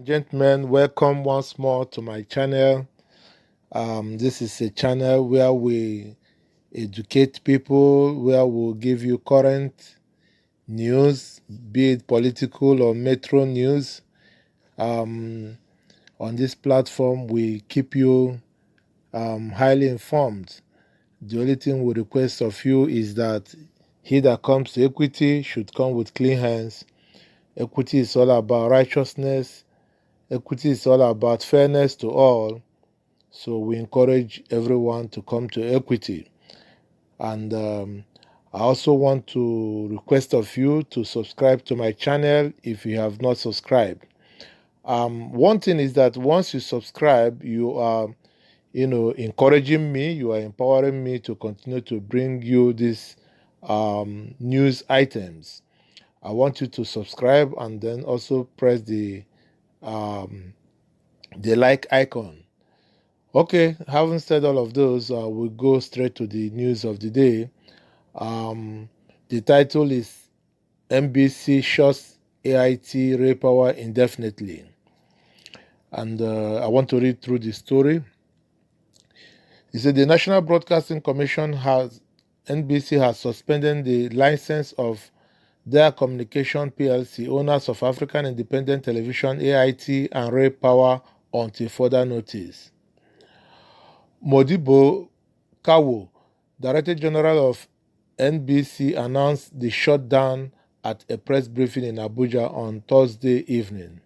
Gentlemen, welcome once more to my channel. This is a channel where we educate people, where we'll give you current news, be it political or metro news. On this platform, we keep you highly informed. The only thing we request of you is that he that comes to equity should come with clean hands. Equity is all about righteousness. Equity is all about fairness to all. So we encourage everyone to come to equity. And I also want to request of you to subscribe to my channel if you have not subscribed. One thing is that once you subscribe, you are, encouraging me, you are empowering me to continue to bring you these news items. I want you to subscribe and then also press the like icon. Okay, having said all of those, we'll go straight to the news of the day. The title is NBC shuts AIT Raypower indefinitely. And I want to read through the story. It said the National Broadcasting Commission NBC has suspended the license of their Communication PLC, owners of African Independent Television, AIT, and Raypower until further notice. Modibo Kawo, Director General of NBC, announced the shutdown at a press briefing in Abuja on Thursday evening.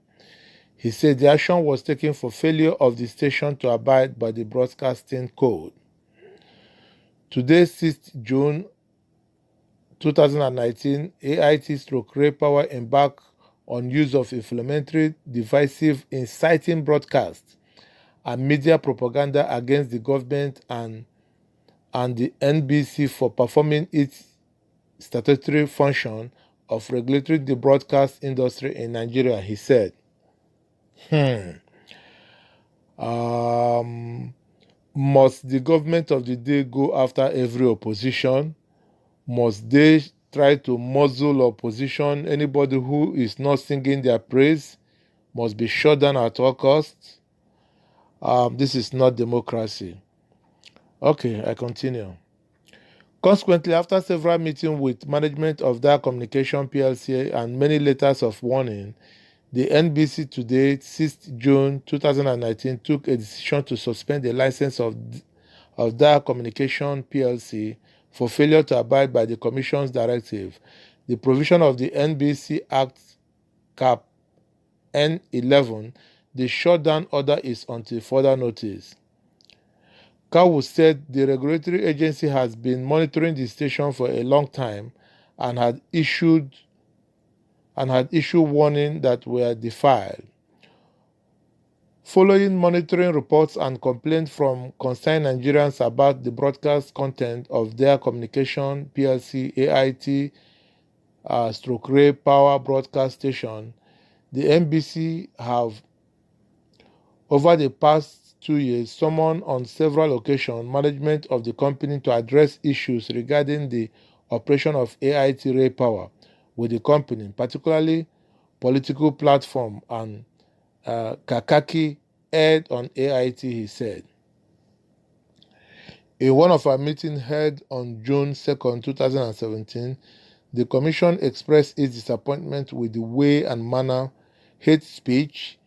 He said the action was taken for failure of the station to abide by the broadcasting code. Today, 6th June 2019, AIT/Raypower embarked on use of inflammatory, divisive, inciting broadcasts and media propaganda against the government and the NBC for performing its statutory function of regulating the broadcast industry in Nigeria, he said. Must the government of the day go after every opposition? Must they try to muzzle opposition? Anybody who is not singing their praise must be shut down at all costs? This is not democracy. Okay, I continue. Consequently, after several meetings with management of their Communication PLC and many letters of warning, the NBC today, 6th June 2019, took a decision to suspend the license of their Communication PLC for failure to abide by the Commission's directive. The provision of the NBC Act Cap N11, the shutdown order is until further notice. Kawu said the regulatory agency has been monitoring the station for a long time and had issued warning that were defiled. Following monitoring reports and complaints from concerned Nigerians about the broadcast content of their Communication PLC AIT Raypower broadcast station, the NBC have, over the past 2 years, summoned on several occasions management of the company to address issues regarding the operation of AIT Raypower with the company, particularly political platform and Kakaki aired on AIT, he said. In one of our meetings held on June 2nd, 2017, the Commission expressed its disappointment with the way and manner hate speech,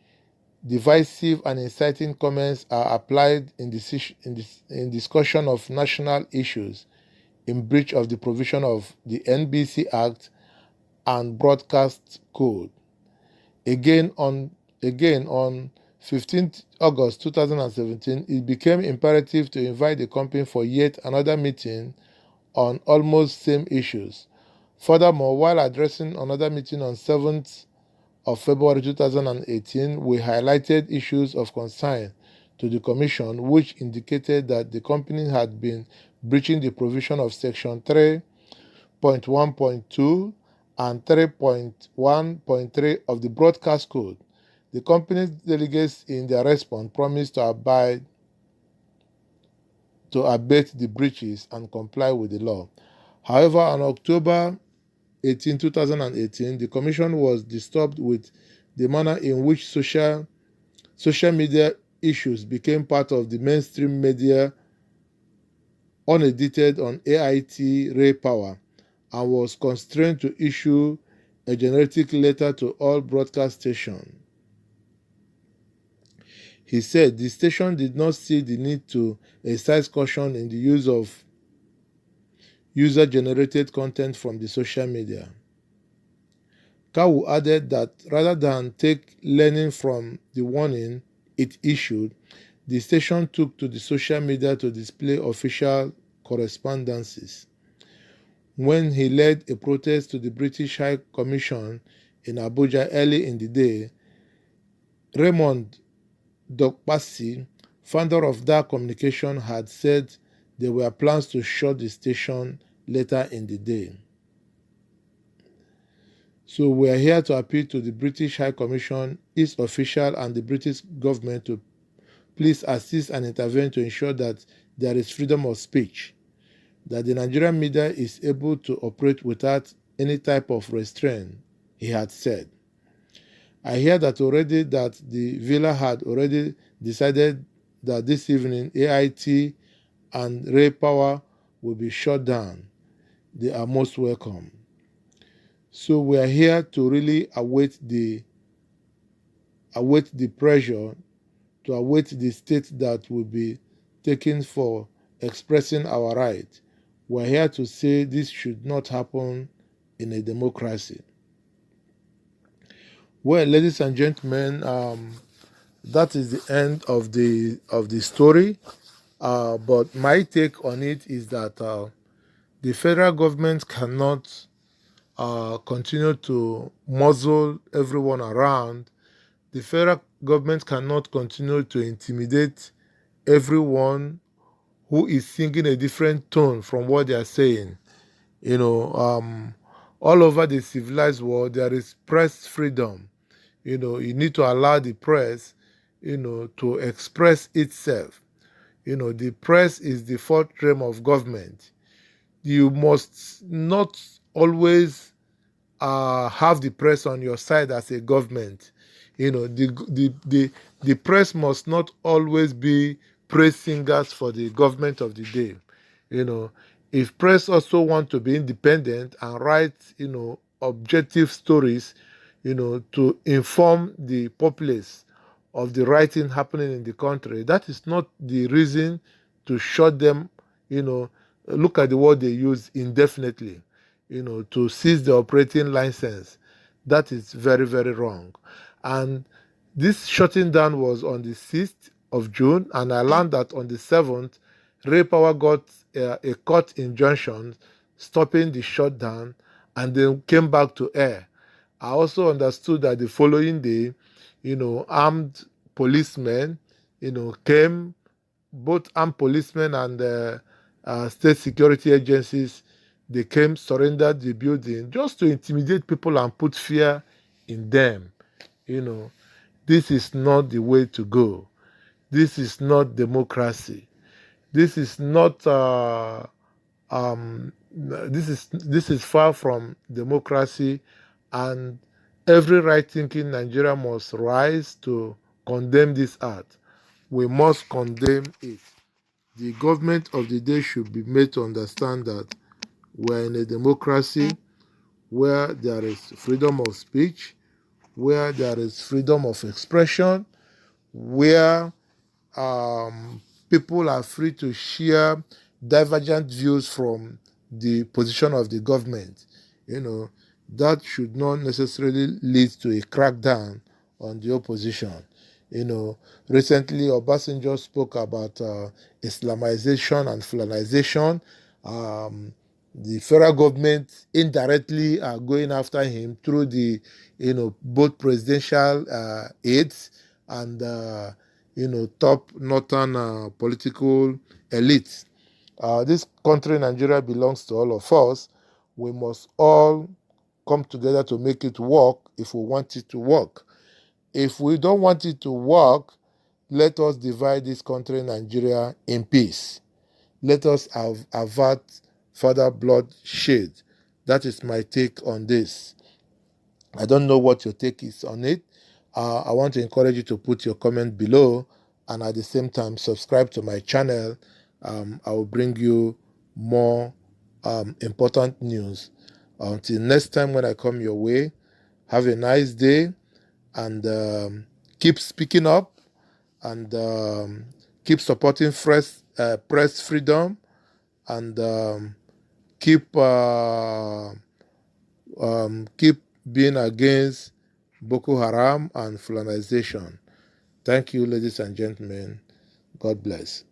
divisive and inciting comments are applied in discussion of national issues in breach of the provision of the NBC Act and Broadcast Code. Again on 15th August 2017, it became imperative to invite the company for yet another meeting on almost same issues. Furthermore, while addressing another meeting on 7th of February 2018, we highlighted issues of concern to the Commission, which indicated that the company had been breaching the provision of Section 3.1.2 and 3.1.3 of the Broadcast Code. The company's delegates, in their response, promised to abate the breaches and comply with the law. However, on October 18, 2018, the Commission was disturbed with the manner in which social media issues became part of the mainstream media unedited on AIT Raypower and was constrained to issue a generic letter to all broadcast stations. He said the station did not see the need to exercise caution in the use of user-generated content from the social media. Kawu added that rather than take learning from the warning it issued, the station took to the social media to display official correspondences. When he led a protest to the British High Commission in Abuja early in the day, Raymond Dokpasi, founder of that communication, had said there were plans to shut the station later in the day. So we are here to appeal to the British High Commission, its official, and the British government to please assist and intervene to ensure that there is freedom of speech, that the Nigerian media is able to operate without any type of restraint, he had said. I hear that already that the villa had already decided that this evening AIT and Raypower will be shut down. They are most welcome. So we are here to really await the pressure, to await the state that will be taken for expressing our right. We are here to say this should not happen in a democracy. Well, ladies and gentlemen, that is the end of the story. But my take on it is that the federal government cannot continue to muzzle everyone around. The federal government cannot continue to intimidate everyone who is singing a different tone from what they are saying. All over the civilized world, there is press freedom. You need to allow the press, to express itself. The press is the fourth realm of government. You must not always have the press on your side as a government. The press must not always be praise singers for the government of the day. If press also want to be independent and write, objective stories, to inform the populace of the right thing happening in the country, that is not the reason to shut them. Look at the word they use, indefinitely. To seize the operating license. That is very, very wrong. And this shutting down was on the 6th of June, and I learned that on the 7th, Raypower got a court injunction stopping the shutdown and then came back to air. I also understood that the following day, armed policemen, came, both armed policemen and state security agencies, they came, surrendered the building just to intimidate people and put fear in them. This is not the way to go. This is not democracy. This is not. This is far from democracy, and every right-thinking Nigerian must rise to condemn this act. We must condemn it. The government of the day should be made to understand that we're in a democracy where there is freedom of speech, where there is freedom of expression, where people are free to share divergent views from the position of the government. That should not necessarily lead to a crackdown on the opposition. Recently Obasanjo spoke about Islamization and Fulanization. The federal government indirectly are going after him through the, both presidential aides and, top northern political elites. This country, Nigeria, belongs to all of us. We must all come together to make it work if we want it to work. If we don't want it to work, let us divide this country, Nigeria, in peace. Let us avert further bloodshed. That is my take on this. I don't know what your take is on it, I want to encourage you to put your comment below, and at the same time subscribe to my channel. I will bring you more important news. Until next time when I come your way, have a nice day, and keep speaking up, and keep supporting press freedom, and keep being against Boko Haram and Fulanization. Thank you, ladies and gentlemen. God bless.